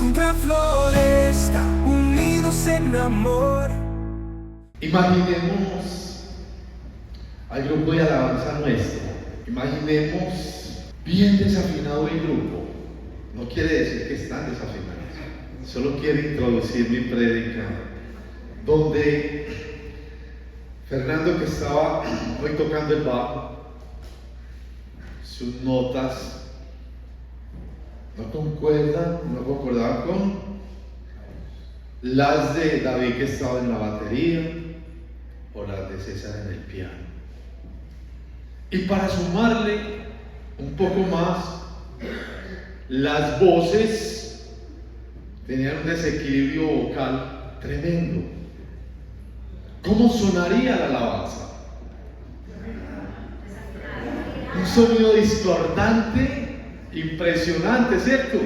siempre florezca, unidos en amor. Imaginemos al grupo de alabanza nuestro. Imaginemos bien desafinado el grupo. No quiere decir que están desafinados. Solo quiero introducir mi prédica, donde Fernando, que estaba hoy tocando el bajo, sus notas no concordaban con las de David, que estaba en la batería, o las de César en el piano. Y para sumarle un poco más, las voces tenían un desequilibrio vocal tremendo. ¿Cómo sonaría la alabanza? Un sonido discordante, impresionante, ¿cierto?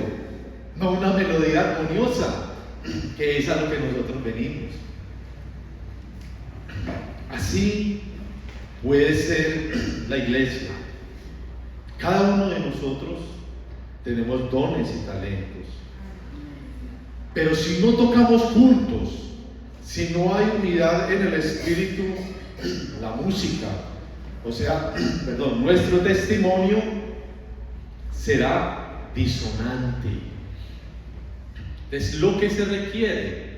No una melodía armoniosa, que es a lo que nosotros venimos. Así puede ser la iglesia. Cada uno de nosotros tenemos dones y talentos, pero si no tocamos juntos, si no hay unidad en el espíritu, la música, nuestro testimonio será disonante. Entonces, lo que se requiere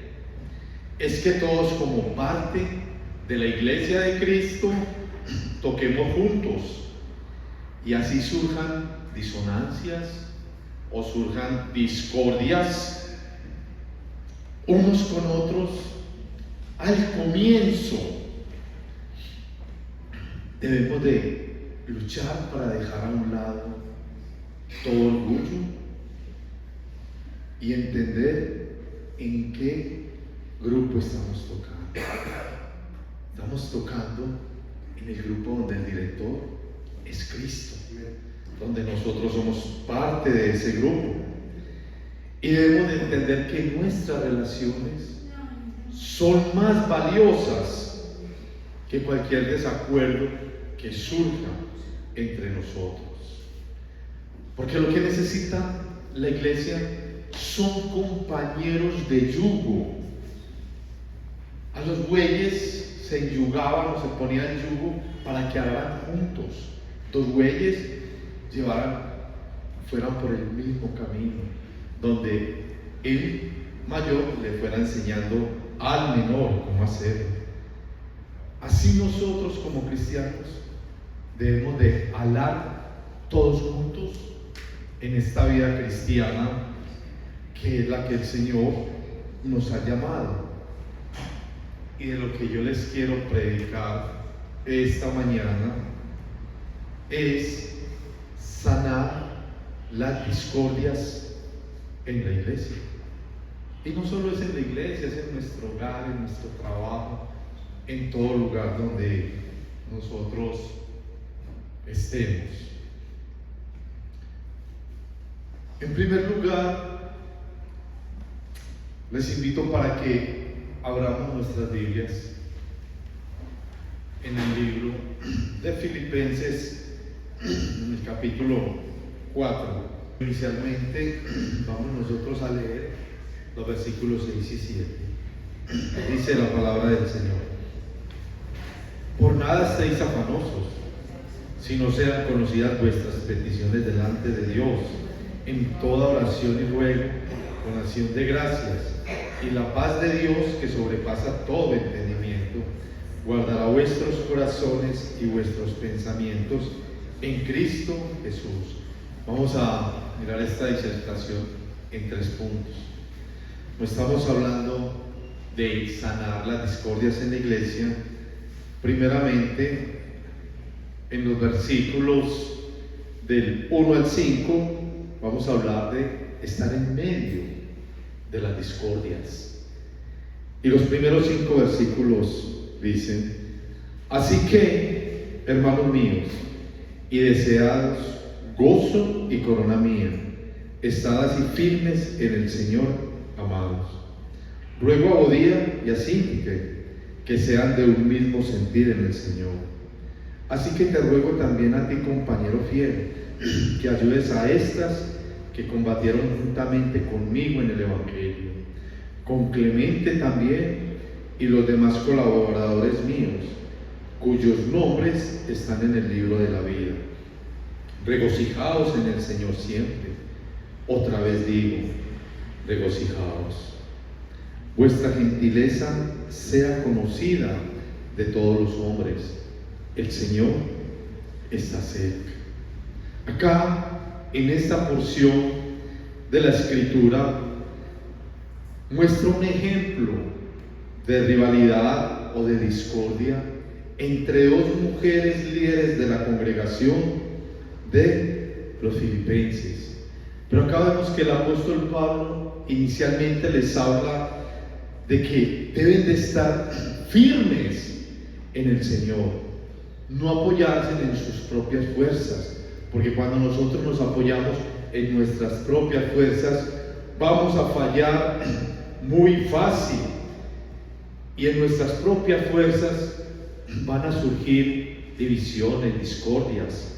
es que todos, como parte de la iglesia de Cristo, toquemos juntos, y así surjan disonancias o surjan discordias unos con otros. Al comienzo debemos de luchar para dejar a un lado todo orgullo y entender en qué grupo estamos tocando. Estamos tocando en el grupo donde el director es Cristo, donde nosotros somos parte de ese grupo, y debemos de entender que nuestras relaciones son más valiosas que cualquier desacuerdo que surja entre nosotros, porque lo que necesita la iglesia son compañeros de yugo. A los bueyes se enyugaban o se ponían en yugo para que araran juntos. Dos bueyes fueran por el mismo camino, donde el mayor le fuera enseñando al menor cómo hacerlo. Así nosotros, como cristianos, debemos de alar todos juntos en esta vida cristiana, que es la que el Señor nos ha llamado. Y de lo que yo les quiero predicar esta mañana es sanar las discordias en la iglesia. Y no solo es en la iglesia, es en nuestro hogar, en nuestro trabajo, en todo lugar donde nosotros estemos. En primer lugar, les invito para que abramos nuestras Biblias en el libro de Filipenses, en el capítulo 4. Inicialmente vamos nosotros a leer los versículos 6 y 7. Dice la palabra del Señor: por nada estéis afanosos, sino sean conocidas vuestras peticiones delante de Dios en toda oración y ruego con acción de gracias, y la paz de Dios, que sobrepasa todo entendimiento, guardará vuestros corazones y vuestros pensamientos en Cristo Jesús. Vamos a mirar esta disertación en 3 puntos. No estamos hablando de sanar las discordias en la iglesia. Primeramente, en los versículos del 1 al 5, vamos a hablar de estar en medio de las discordias. Y los primeros 5 versículos dicen: así que, hermanos míos, y deseados gozo y corona mía, estad así firmes en el Señor, amados. Ruego a Odía y a Síntique que sean de un mismo sentir en el Señor. Así que te ruego también a ti, compañero fiel, que ayudes a estas que combatieron juntamente conmigo en el Evangelio, con Clemente también y los demás colaboradores míos, cuyos nombres están en el libro de la vida. Regocijaos en el Señor siempre. Otra vez digo, regocijaos. Vuestra gentileza sea conocida de todos los hombres. El Señor está cerca. Acá, en esta porción de la Escritura, muestra un ejemplo de rivalidad o de discordia entre dos mujeres líderes de la congregación de los filipenses. Pero acá vemos que el apóstol Pablo inicialmente les habla de que deben de estar firmes en el Señor, no apoyarse en sus propias fuerzas, porque cuando nosotros nos apoyamos en nuestras propias fuerzas, vamos a fallar muy fácil, y en nuestras propias fuerzas van a surgir divisiones, discordias,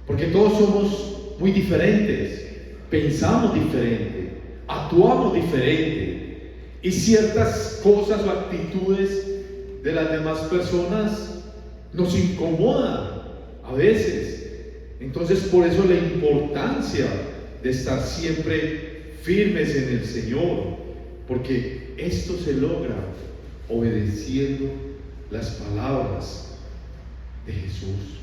porque todos somos muy diferentes, pensamos diferente, actuamos diferente, y ciertas cosas o actitudes de las demás personas nos incomodan a veces. Entonces, por eso la importancia de estar siempre firmes en el Señor, porque esto se logra obedeciendo las palabras de Jesús.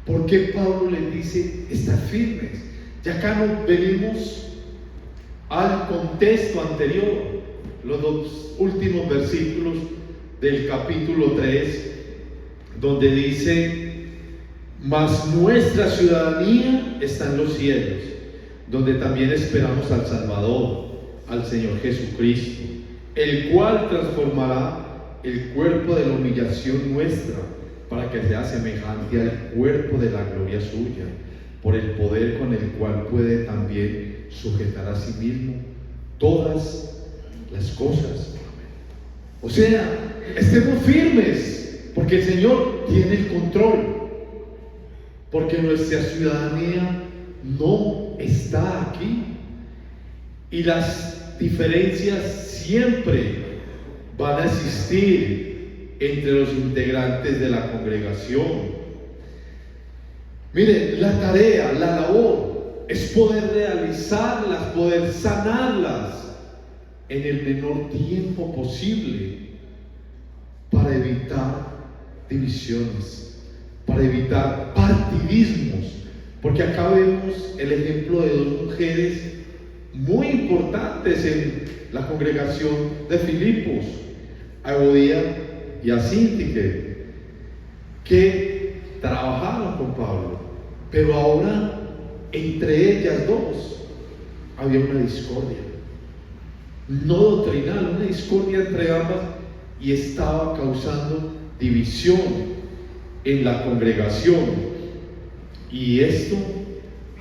¿Por qué Pablo les dice estar firmes? Ya acá nos venimos al contexto anterior, los dos últimos versículos del capítulo 3, donde dice: mas nuestra ciudadanía está en los cielos, donde también esperamos al Salvador, al Señor Jesucristo, el cual transformará el cuerpo de la humillación nuestra para que sea semejante al cuerpo de la gloria suya, por el poder con el cual puede también sujetar a sí mismo todas las cosas. O sea, estemos firmes, porque el Señor tiene el control, porque nuestra ciudadanía no está aquí, y las diferencias siempre van a existir entre los integrantes de la congregación. Miren, la tarea, la labor es poder realizarlas, poder sanarlas en el menor tiempo posible, para evitar divisiones, para evitar partidismos, porque acá vemos el ejemplo de dos mujeres muy importantes en la congregación de Filipos, a Evodia y a Síntique, que trabajaron con Pablo, pero ahora entre ellas dos había una discordia, no doctrinal, una discordia entre ambas, y estaba causando división en la congregación, y esto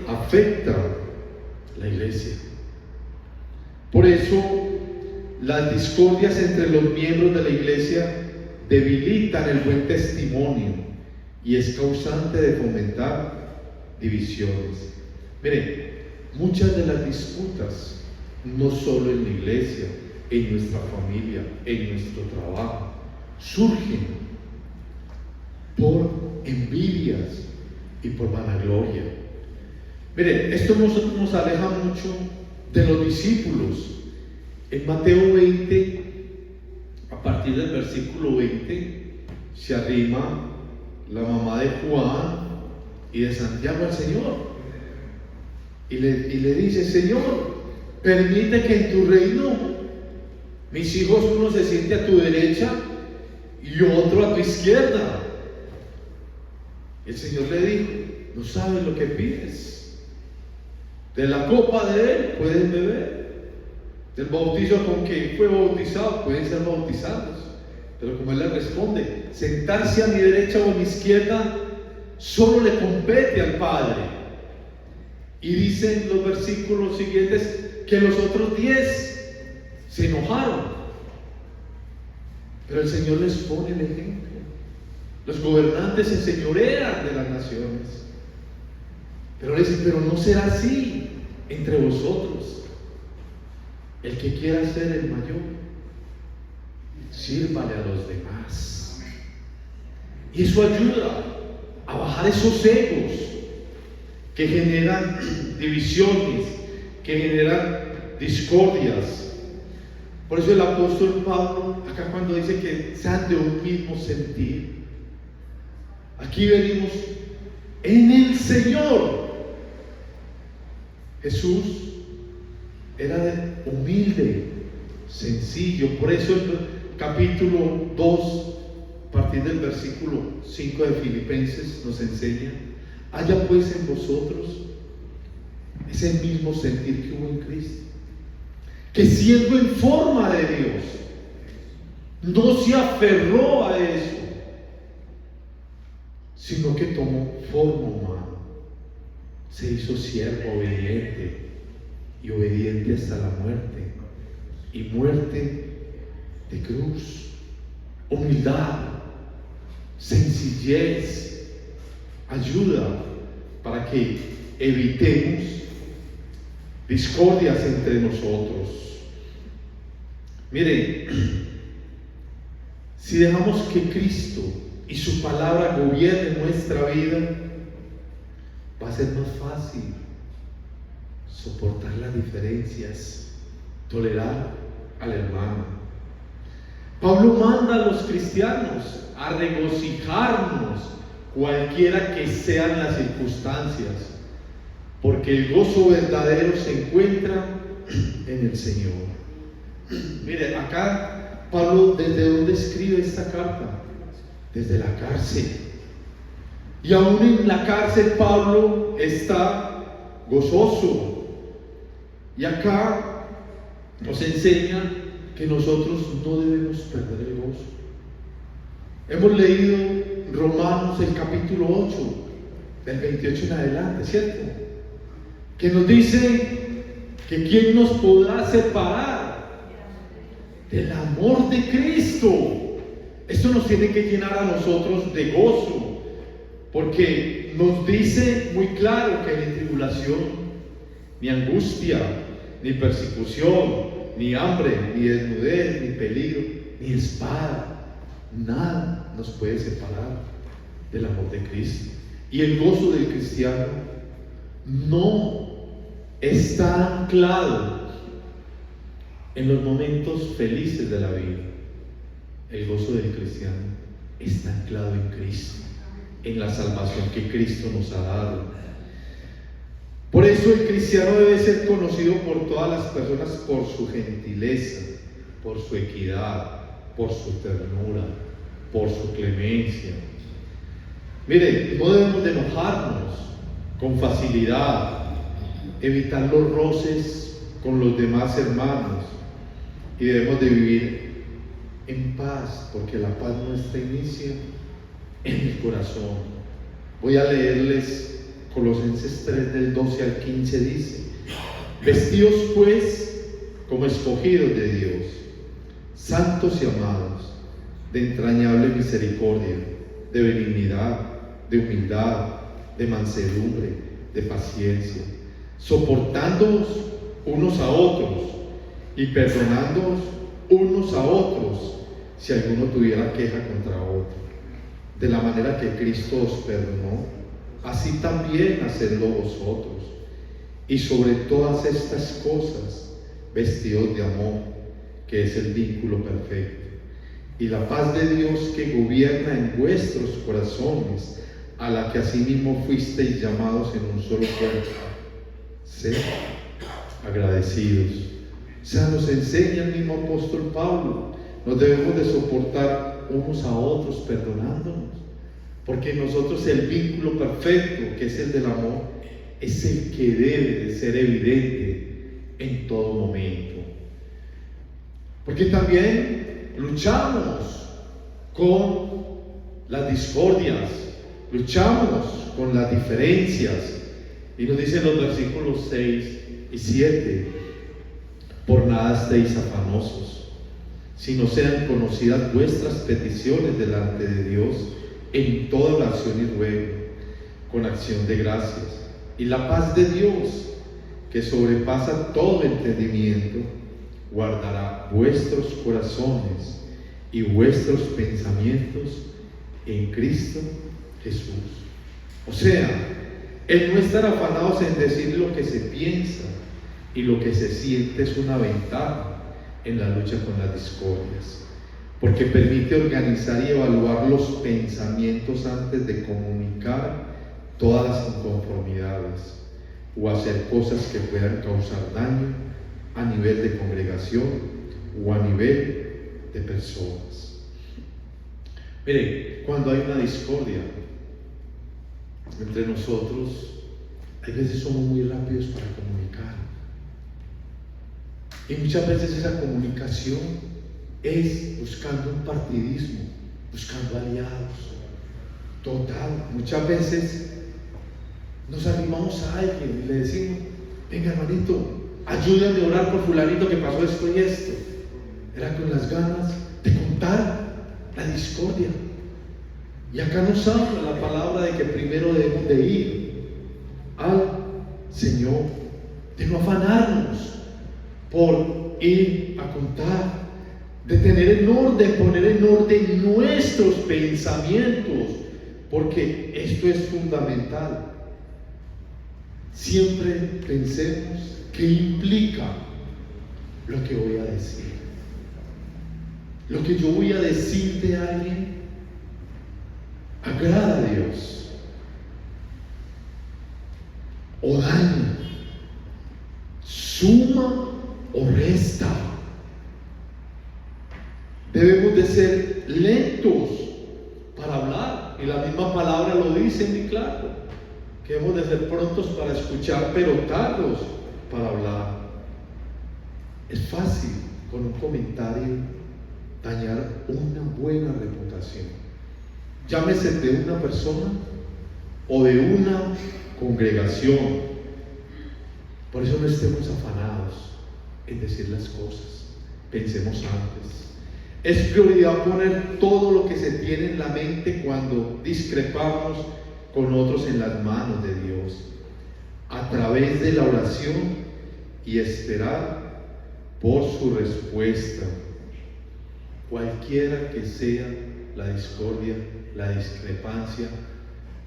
afecta la iglesia. Por eso las discordias entre los miembros de la iglesia debilitan el buen testimonio y es causante de fomentar divisiones. Miren, muchas de las disputas, no solo en la iglesia, en nuestra familia, en nuestro trabajo, surgen por envidias y por vanagloria. Miren, esto nos aleja mucho de los discípulos. En Mateo 20, a partir del versículo 20, se arrima la mamá de Juan y de Santiago al Señor y le dice: Señor, permite que en tu reino mis hijos, uno se siente a tu derecha y otro a tu izquierda. El Señor le dijo: no sabes lo que pides. De la copa de Él pueden beber, del bautizo con que fue bautizado pueden ser bautizados. Pero como Él le responde, sentarse a mi derecha o a mi izquierda solo le compete al Padre. Y dicen los versículos siguientes que los otros 10 se enojaron, pero el Señor les pone el ejemplo. Los gobernantes se enseñorean de las naciones, pero le dicen: pero no será así. entre vosotros, el que quiera ser el mayor, sírvale a los demás. Y eso ayuda a bajar esos egos que generan divisiones, que generan discordias. Por eso el apóstol Pablo, acá cuando dice que sean de un mismo sentir, aquí venimos en el Señor. Jesús era humilde, sencillo. Por eso el capítulo 2, a partir del versículo 5 de Filipenses, nos enseña: haya pues en vosotros ese mismo sentir que hubo en Cristo, que siendo en forma de Dios, no se aferró a eso, sino que tomó forma humana, se hizo siervo obediente, y obediente hasta la muerte, y muerte de cruz. Humildad, sencillez, ayuda para que evitemos discordias entre nosotros. Miren, si dejamos que Cristo y su palabra gobierne nuestra vida, va a ser más fácil soportar las diferencias, tolerar al hermano. Pablo manda a los cristianos a regocijarnos cualquiera que sean las circunstancias, porque el gozo verdadero se encuentra en el Señor. Mire, acá Pablo, ¿desde dónde escribe esta carta? Desde la cárcel. Y aún en la cárcel Pablo está gozoso. Y acá nos enseña que nosotros no debemos perder el gozo. Hemos leído Romanos el capítulo 8, del 28 en adelante, ¿cierto? Que nos dice que ¿quién nos podrá separar del amor de Cristo? Esto nos tiene que llenar a nosotros de gozo, porque nos dice muy claro que ni tribulación, ni angustia, ni persecución, ni hambre, ni desnudez, ni peligro, ni espada, nada nos puede separar del amor de Cristo. Y el gozo del cristiano no está anclado en los momentos felices de la vida. El gozo del cristiano está anclado en Cristo, en la salvación que Cristo nos ha dado. Por eso el cristiano debe ser conocido por todas las personas por su gentileza, por su equidad, por su ternura, por su clemencia. Mire, no debemos de enojarnos con facilidad, evitar los roces con los demás hermanos, y debemos de vivir en paz, porque la paz nuestra inicia en el corazón. Voy a leerles Colosenses 3 del 12 al 15. Dice: vestidos pues como escogidos de Dios, santos y amados, de entrañable misericordia, de benignidad, de humildad, de mansedumbre, de paciencia, soportándoos unos a otros y perdonándoos unos a otros si alguno tuviera queja contra otro. De la manera que Cristo os perdonó, así también hacedlo vosotros. Y sobre todas estas cosas, vestidos de amor, que es el vínculo perfecto. Y la paz de Dios que gobierna en vuestros corazones, a la que asimismo fuisteis llamados en un solo cuerpo. Sed agradecidos. O sea, nos enseña el mismo apóstol Pablo. Nos debemos de soportar unos a otros perdonándonos, porque nosotros el vínculo perfecto, que es el del amor, es el que debe de ser evidente en todo momento. Porque también luchamos con las discordias, luchamos con las diferencias, y nos dicen los versículos 6 y 7: por nada estéis afanosos, sino sean conocidas vuestras peticiones delante de Dios en toda oración y ruego, con acción de gracias. Y la paz de Dios, que sobrepasa todo entendimiento, guardará vuestros corazones y vuestros pensamientos en Cristo Jesús. O sea, el no estar afanados en decir lo que se piensa y lo que se siente es una ventaja en la lucha con las discordias, porque permite organizar y evaluar los pensamientos antes de comunicar todas las inconformidades o hacer cosas que puedan causar daño a nivel de congregación o a nivel de personas. Mire, cuando hay una discordia entre nosotros, hay veces somos muy rápidos para comunicar. Y muchas veces esa comunicación es buscando un partidismo, buscando aliados. Total, muchas veces nos animamos a alguien y le decimos: venga, hermanito, ayúdame a orar por fulanito que pasó esto y esto. Era con las ganas de contar la discordia. Y acá nos habla la palabra de que primero debemos de ir al Señor, de no afanarnos por ir a contar, de tener en orden, poner en orden nuestros pensamientos, porque esto es fundamental. Siempre pensemos qué implica lo que voy a decir. Lo que yo voy a decir de alguien agrada a Dios o daña, suma o resta. Debemos de ser lentos para hablar, y la misma palabra lo dice muy claro, que debemos de ser prontos para escuchar pero tardos para hablar. Es fácil con un comentario dañar una buena reputación, llámese de una persona o de una congregación. Por eso no estemos afanados en decir las cosas, pensemos antes. Es prioridad poner todo lo que se tiene en la mente cuando discrepamos con otros en las manos de Dios, a través de la oración, y esperar por su respuesta. Cualquiera que sea la discordia, la discrepancia,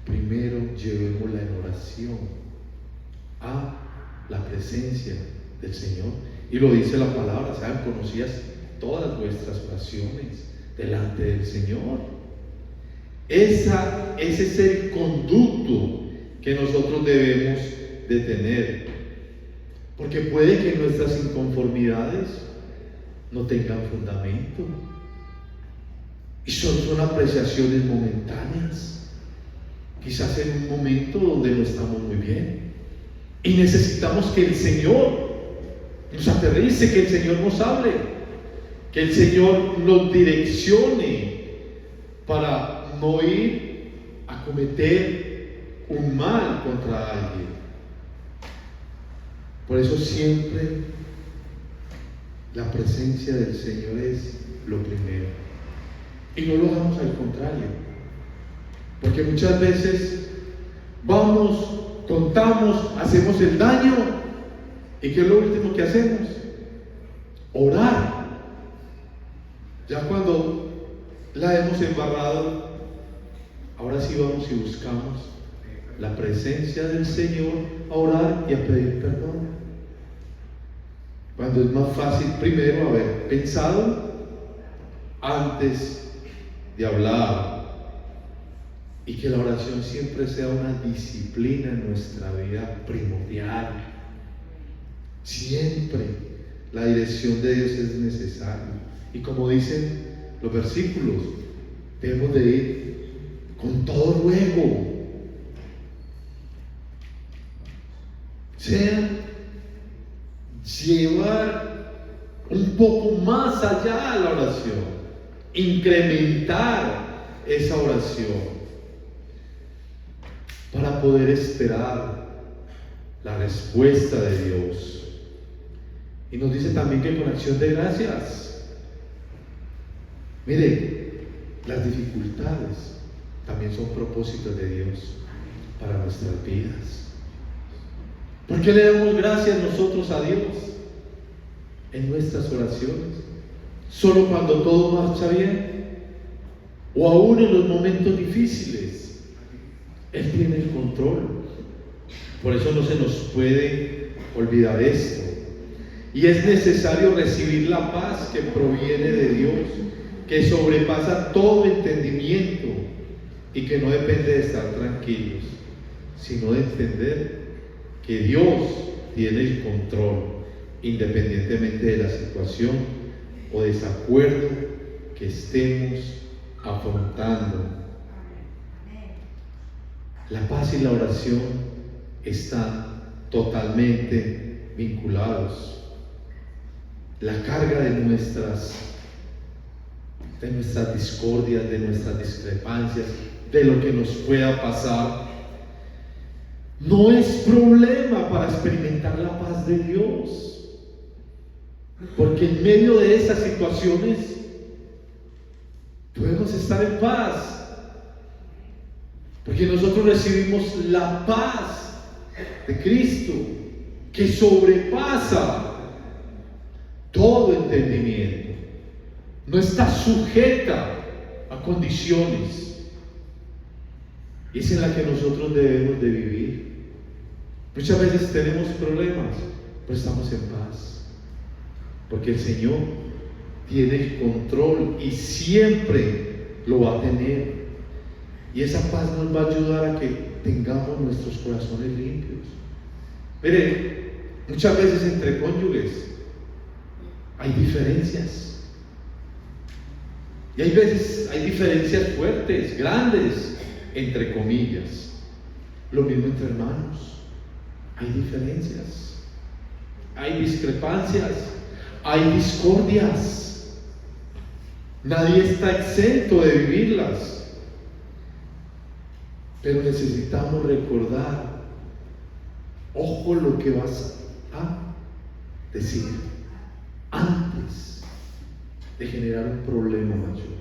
primero llevémosla en oración a la presencia del Señor. Y lo dice la palabra: sean conocidas todas vuestras oraciones delante del Señor. Ese es el conducto que nosotros debemos de tener, porque puede que nuestras inconformidades no tengan fundamento y son apreciaciones momentáneas, quizás en un momento donde no estamos muy bien y necesitamos que el Señor nos aterrice, que el Señor nos hable, que el Señor nos direccione para no ir a cometer un mal contra alguien. Por eso siempre la presencia del Señor es lo primero, y no lo hagamos al contrario, porque muchas veces vamos, contamos, hacemos el daño, y ¿qué es lo último que hacemos? Orar. Ya cuando la hemos embarrado, ahora sí vamos y buscamos la presencia del Señor a orar y a pedir perdón, cuando es más fácil primero haber pensado antes de hablar. Y que la oración siempre sea una disciplina en nuestra vida primordial. Siempre la dirección de Dios es necesaria, y como dicen los versículos, debemos de ir con todo ruego. Sea llevar un poco más allá la oración, incrementar esa oración para poder esperar la respuesta de Dios. Y nos dice también que con acción de gracias. Mire, las dificultades también son propósitos de Dios para nuestras vidas. ¿Por qué le damos gracias nosotros a Dios en nuestras oraciones? ¿Solo cuando todo marcha bien? ¿O aún en los momentos difíciles? Él tiene el control. Por eso no se nos puede olvidar esto. Y es necesario recibir la paz que proviene de Dios, que sobrepasa todo entendimiento y que no depende de estar tranquilos, sino de entender que Dios tiene el control, independientemente de la situación o desacuerdo que estemos afrontando. La paz y la oración están totalmente vinculados. La carga de nuestras discordias, de nuestras discrepancias, de lo que nos pueda pasar, no es problema para experimentar la paz de Dios, porque en medio de esas situaciones podemos estar en paz, porque nosotros recibimos la paz de Cristo que sobrepasa todo entendimiento, no está sujeta a condiciones, y es en la que nosotros debemos de vivir. Muchas veces tenemos problemas, pero estamos en paz, porque el Señor tiene el control y siempre lo va a tener, y esa paz nos va a ayudar a que tengamos nuestros corazones limpios. Mire, muchas veces entre cónyuges hay diferencias, y hay veces hay diferencias fuertes, grandes, entre comillas. Lo mismo entre hermanos, hay diferencias, hay discrepancias, hay discordias. Nadie está exento de vivirlas, pero necesitamos recordar, ojo lo que vas a decir antes de generar un problema mayor.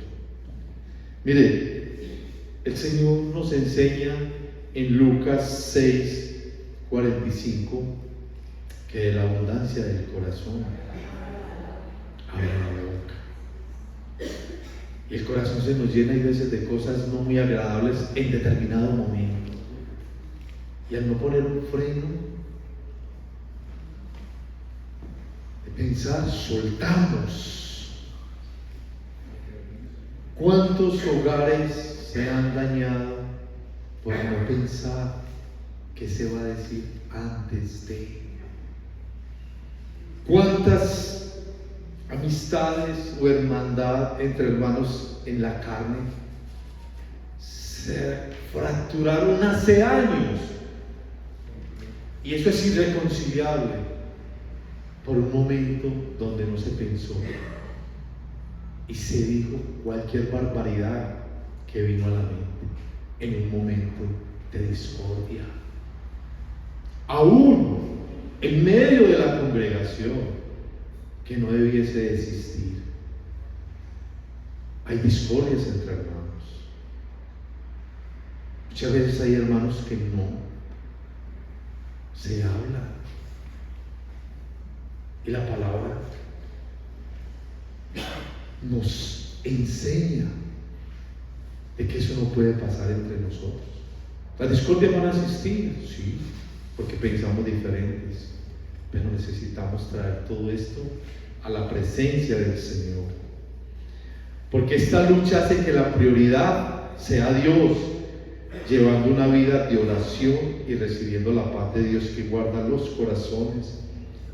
Mire, el Señor nos enseña en Lucas 6:45 que de la abundancia del corazón habla la boca. Y el corazón se nos llena, hay veces, de cosas no muy agradables en determinado momento. Y al no poner un freno de pensar, soltamos. ¿Cuántos hogares se han dañado por no pensar qué se va a decir antes de? ¿Cuántas amistades o hermandad entre hermanos en la carne se fracturaron hace años? Y eso es irreconciliable por un momento donde no se pensó y se dijo cualquier barbaridad que vino a la mente en un momento de discordia. Aún en medio de la congregación, que no debiese existir, hay discordias entre hermanos. Muchas veces hay hermanos que no se hablan, y la palabra nos enseña de que eso no puede pasar entre nosotros. Las discordias van a existir, sí, porque pensamos diferentes, pero necesitamos traer todo esto a la presencia del Señor, porque esta lucha hace que la prioridad sea Dios, llevando una vida de oración y recibiendo la paz de Dios que guarda los corazones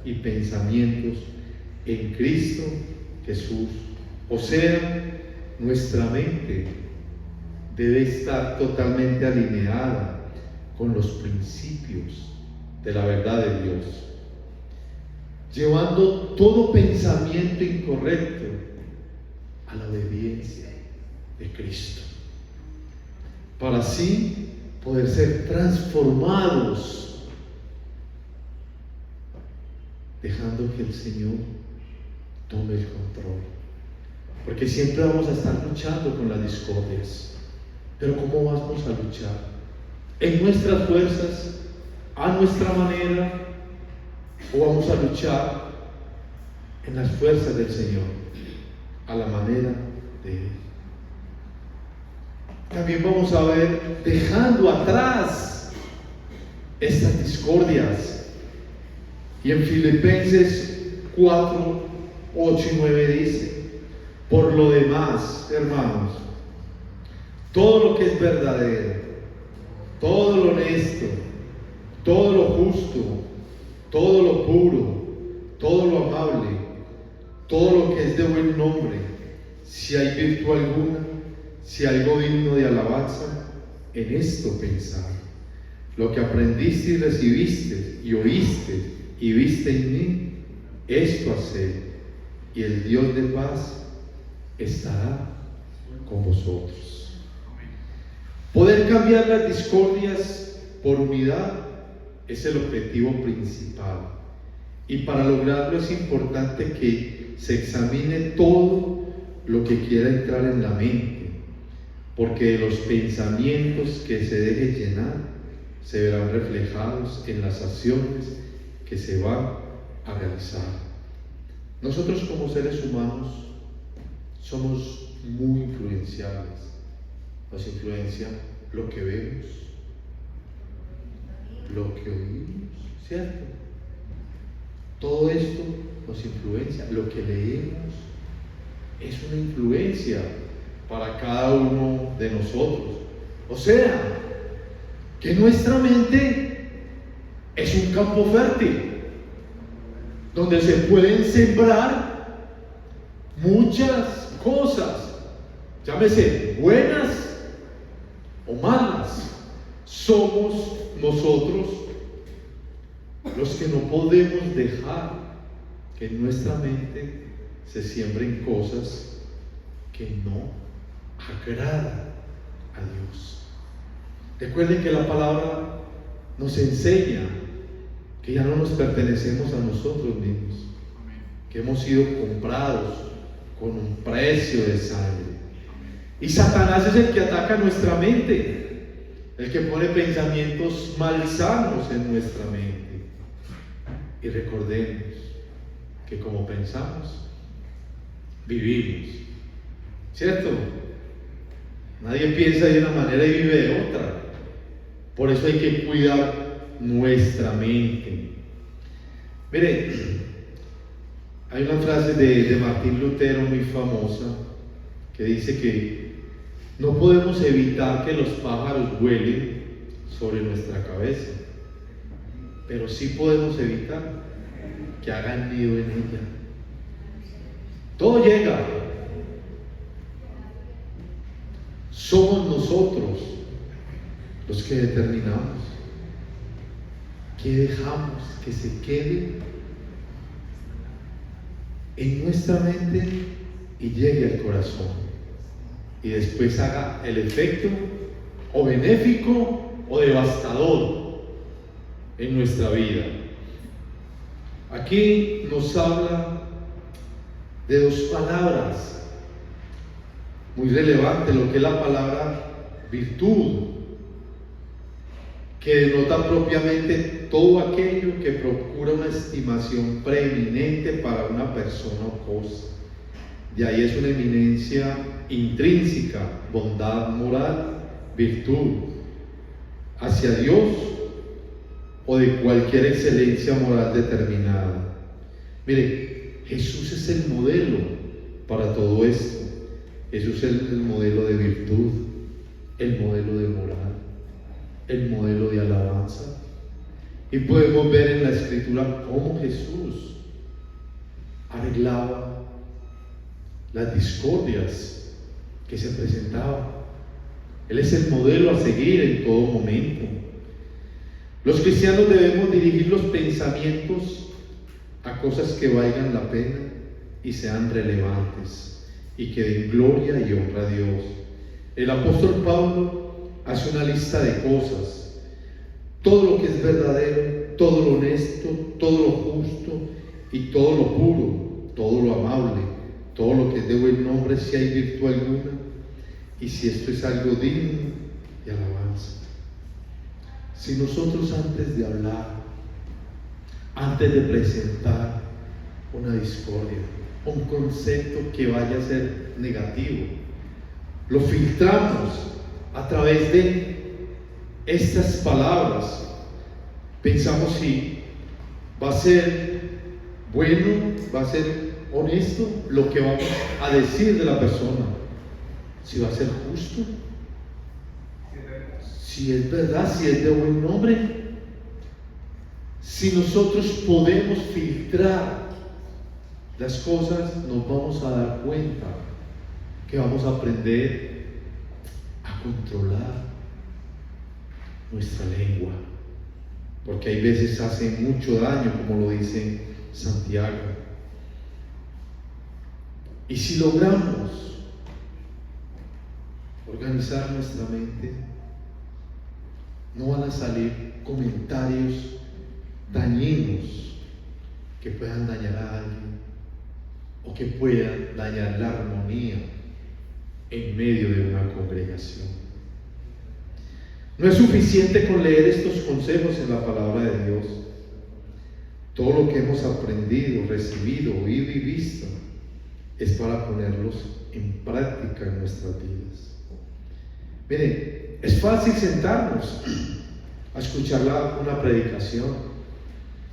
y pensamientos en Cristo Jesús. O sea, nuestra mente debe estar totalmente alineada con los principios de la verdad de Dios, llevando todo pensamiento incorrecto a la obediencia de Cristo, para así poder ser transformados, dejando que el Señor tome el control. Porque siempre vamos a estar luchando con las discordias, pero ¿cómo vamos a luchar? ¿En nuestras fuerzas? a nuestra manera o vamos a luchar en las fuerzas del Señor, a la manera de Él. También vamos a ver, dejando atrás estas discordias. Y en Filipenses 4, 8 y 9 dice: por lo demás, hermanos, todo lo que es verdadero, todo lo honesto, todo lo justo, todo lo puro, todo lo amable, todo lo que es de buen nombre, si hay virtud alguna, si algo digno de alabanza, en esto pensad. Lo que aprendiste y recibiste y oíste y viste en mí, esto haced, y el Dios de paz estará con vosotros. Poder cambiar las discordias por unidad es el objetivo principal, y para lograrlo es importante que se examine todo lo que quiera entrar en la mente, porque de los pensamientos que se deje llenar se verán reflejados en las acciones que se van a realizar. Nosotros como seres humanos somos muy influenciables. Nos influencia lo que vemos, lo que oímos, ¿cierto? Todo esto nos influencia. Lo que leemos es una influencia para cada uno de nosotros. O sea, que nuestra mente es un campo fértil donde se pueden sembrar muchas cosas, llámese buenas o malas. Somos nosotros los que no podemos dejar que en nuestra mente se siembren cosas que no agradan a Dios. Recuerden que la palabra nos enseña que ya no nos pertenecemos a nosotros mismos, que hemos sido comprados con un precio de sangre. Y Satanás es el que ataca nuestra mente, el que pone pensamientos malsanos en nuestra mente. Y recordemos que como pensamos, vivimos, ¿cierto? Nadie piensa de una manera y vive de otra. Por eso hay que cuidar nuestra mente. Mire, hay una frase de Martín Lutero muy famosa que dice que no podemos evitar que los pájaros vuelen sobre nuestra cabeza, pero sí podemos evitar que hagan nido en ella. Todo llega. Somos nosotros los que determinamos qué dejamos que se quede en nuestra mente y llegue al corazón, y después haga el efecto o benéfico o devastador en nuestra vida. Aquí nos habla de dos palabras muy relevantes, lo que es la palabra virtud, que denota propiamente todo aquello que procura una estimación preeminente para una persona o cosa. De ahí es una eminencia intrínseca, bondad moral, virtud hacia Dios o de cualquier excelencia moral determinada. Mire, Jesús es el modelo para todo esto. Jesús es el modelo de virtud, el modelo de moral, el modelo de alabanza. Y podemos ver en la Escritura cómo Jesús arreglaba las discordias que se presentaban. Él es el modelo a seguir en todo momento. Los cristianos debemos dirigir los pensamientos a cosas que valgan la pena y sean relevantes y que den gloria y honra a Dios. El apóstol Pablo hace una lista de cosas: todo lo que es verdadero, todo lo honesto, todo lo justo y todo lo puro, todo lo amable, todo lo que es de buen nombre, si hay virtud alguna y si esto es algo digno de alabanza. Si nosotros antes de hablar, antes de presentar una discordia, un concepto que vaya a ser negativo, lo filtramos a través de estas palabras, pensamos si va a ser bueno, va a ser honesto lo que vamos a decir de la persona, si va a ser justo, si es verdad, si es de buen nombre. Si nosotros podemos filtrar las cosas, nos vamos a dar cuenta que vamos a aprender a controlar nuestra lengua, porque hay veces hace mucho daño, como lo dice Santiago. Y si logramos organizar nuestra mente, no van a salir comentarios dañinos que puedan dañar a alguien o que puedan dañar la armonía en medio de una congregación. No es suficiente con leer estos consejos en la palabra de Dios. Todo lo que hemos aprendido, recibido, oído y visto es para ponerlos en práctica en nuestras vidas. Miren, es fácil sentarnos a escuchar una predicación,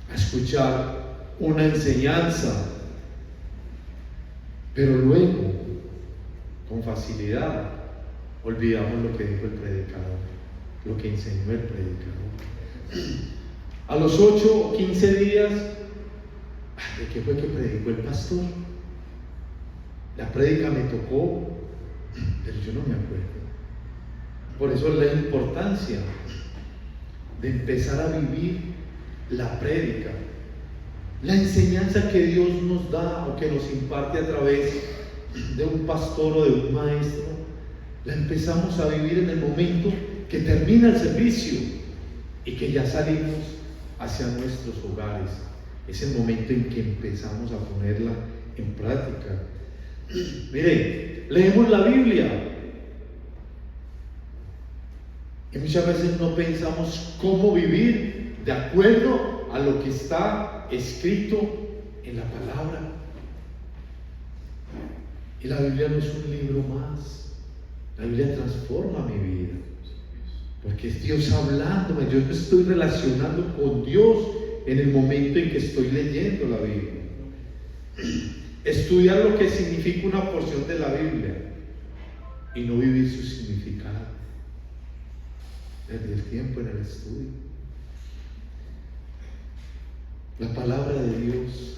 a escuchar una enseñanza, pero luego, con facilidad, olvidamos lo que dijo el predicador, lo que enseñó el predicador. A los 8 o 15 días, ¿de qué fue que predicó el pastor? La prédica me tocó, pero yo no me acuerdo. Por eso es la importancia de empezar a vivir la prédica, la enseñanza que Dios nos da o que nos imparte a través de un pastor o de un maestro. La empezamos a vivir en el momento que termina el servicio y que ya salimos hacia nuestros hogares. Es el momento en que empezamos a ponerla en práctica. Mire, leemos la Biblia y muchas veces no pensamos cómo vivir de acuerdo a lo que está escrito en la palabra. Y la Biblia no es un libro más. La Biblia transforma mi vida, porque es Dios hablándome. Yo me estoy relacionando con Dios en el momento en que estoy leyendo la Biblia. Estudiar lo que significa una porción de la Biblia y no vivir su significado. Perder el tiempo en el estudio. La palabra de Dios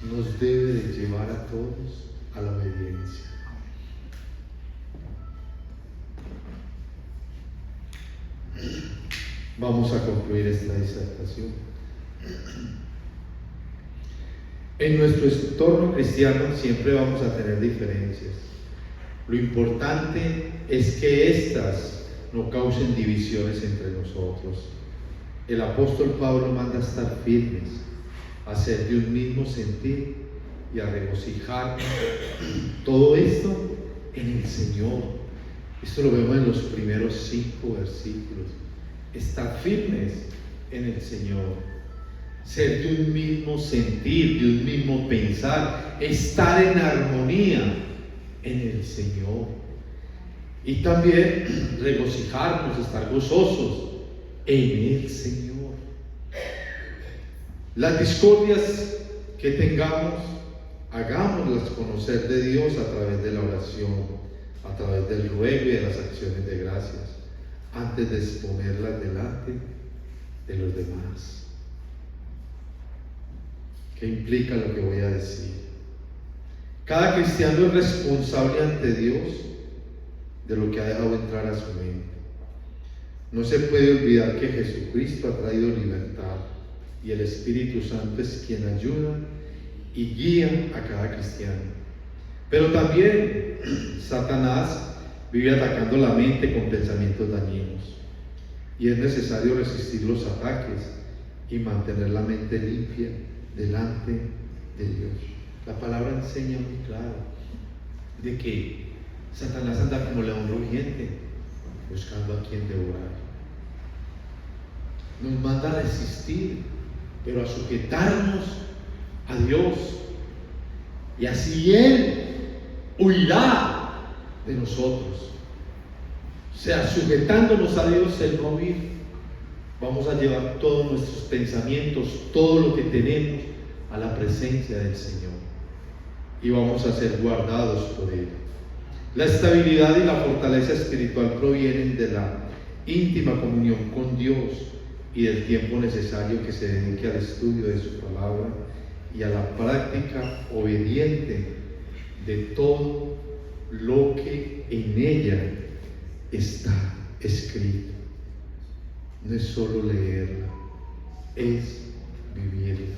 nos debe de llevar a todos a la obediencia. Vamos a concluir esta disertación. En nuestro entorno cristiano siempre vamos a tener diferencias. Lo importante es que éstas no causen divisiones entre nosotros. El apóstol Pablo manda a estar firmes, a ser de un mismo sentir y a regocijarnos. Todo esto en el Señor. Esto lo vemos en los primeros 5 versículos. Estar firmes en el Señor. Ser de un mismo sentir, de un mismo pensar. Estar en armonía en el Señor. Y también regocijarnos, estar gozosos en el Señor. Las discordias que tengamos, hagámoslas conocer de Dios a través de la oración, a través del ruego y de las acciones de gracias, antes de exponerlas delante de los demás. ¿Qué implica lo que voy a decir? Cada cristiano es responsable ante Dios de lo que ha dejado entrar a su mente. No se puede olvidar que Jesucristo ha traído libertad y el Espíritu Santo es quien ayuda y guía a cada cristiano. Pero también Satanás vive atacando la mente con pensamientos dañinos y es necesario resistir los ataques y mantener la mente limpia delante de Dios. La palabra enseña muy claro de que Satanás anda como león rugiente buscando a quien devorar. nos manda a resistir, pero a sujetarnos a Dios. Y así Él huirá de nosotros. O sea, sujetándonos a Dios, Él va a huir. Vamos a llevar todos nuestros pensamientos, todo lo que tenemos, a la presencia del Señor. Y vamos a ser guardados por Él. La estabilidad y la fortaleza espiritual provienen de la íntima comunión con Dios y del tiempo necesario que se dedique al estudio de su palabra y a la práctica obediente de todo lo que en ella está escrito. No es solo leerla, es vivirla.